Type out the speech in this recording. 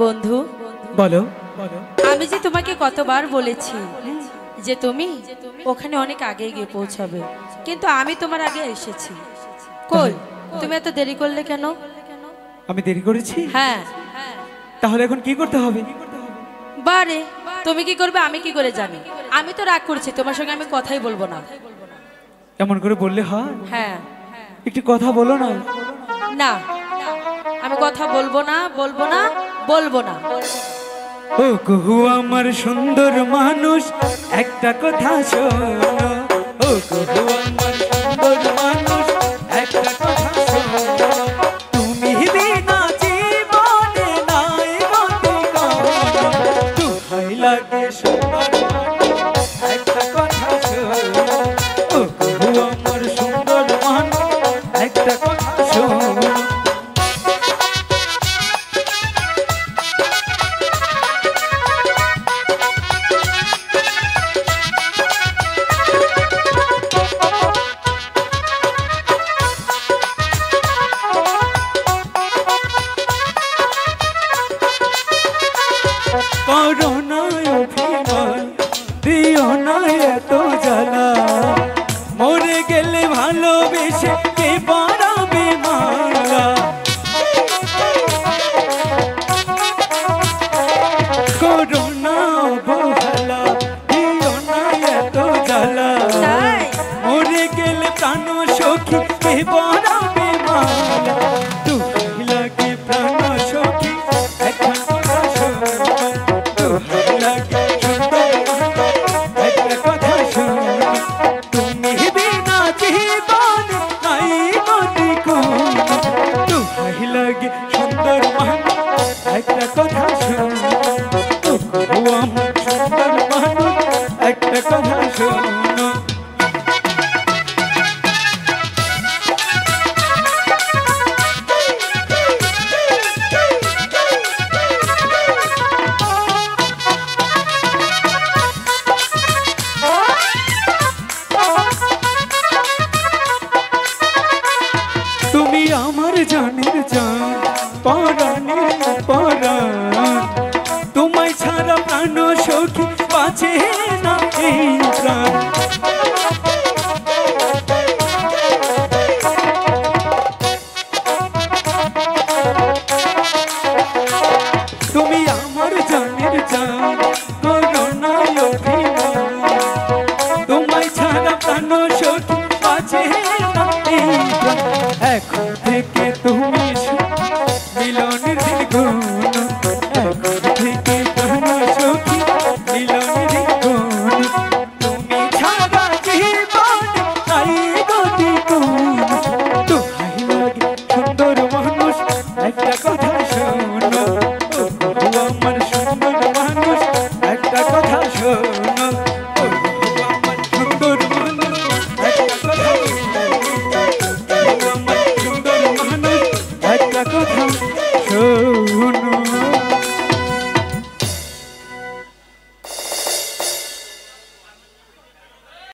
বন্ধু বলো। আমি যে তোমাকে কতবার বলেছি যে তুমি ওখানে অনেক আগে গিয়ে পৌঁছাবে, কিন্তু আমি তোমার আগে এসেছি। কই তুমি এত দেরি করলে কেন? আমি দেরি করেছি? হ্যাঁ। তাহলে এখন কি করতে হবে? বারে তুমি কি করবে আমি কি করে জানি? আমি তো রাগ করছি, তোমার সঙ্গে আমি কথাই বলবো না। এমন করে বললে হয়? হ্যাঁ। একটু কথা বলো না। না, আমি কথা বলবো না, বলবো না, বলবো না। ও কুহু আমার সুন্দর মানুষ, একটা কথা শোনো। ও কুহু আমার সুন্দর মানুষ, একটা কথা শোনো। তুমি বিনা জীবনে নাই গতি কোনো। দোহাই লাগে সুন্দর মানুষ, একটা কথা শোনো। ও কুহু আমার সুন্দর মানুষ, একটা কথা শোনো। করোনায় অভিমান দিও না এত জ্বালা, মরে গেলে ভালোবেসে কে পরাবে মালা। করোনা অবহেলা দিও না এত জ্বালা, মরে গেলে প্রাণ সখী কে পরাবে মালা। দুঃখী লাগে প্রাণ সখী, একটা কথা শোনো। দুঃখী লাগে সুন্দর একটা কথা শোনো। তুমি বিনা জীবনে নাই গতি কোনো। দুঃখী লাগে সুন্দর মানুষ, একটা কথা শোনো। ও আমার সুন্দর মানুষ, একটা কথা শোনো। তুমি আমার জানের জান, পরাণের পরাণ। তোমায় ছাড়া প্রাণ সখী বাঁচে না এই প্রাণ। তুমি আমার জানের জান, করোনায় অভিমান। তোমায় ছাড়া প্রাণ সখী বাঁচে না এই প্রাণ। এখন থেকে তুমি মিলনের দিন গুণ, এখন থেকে প্রাণ সখী মিলনের দিন গুণ। তুমি ছাড়া জীবনে নাই গতি কোনো। দোহাই লাগে সুন্দর মানুষ, একটা কথা শোনো। ও কুহু আমার সুন্দর মানুষ, একটা কথা শোনো। ও কুহু আমার সুন্দর মানুষ, একটা কথা শোনো। ও কুহু আমার সুন্দর মানুষ, একটা কথা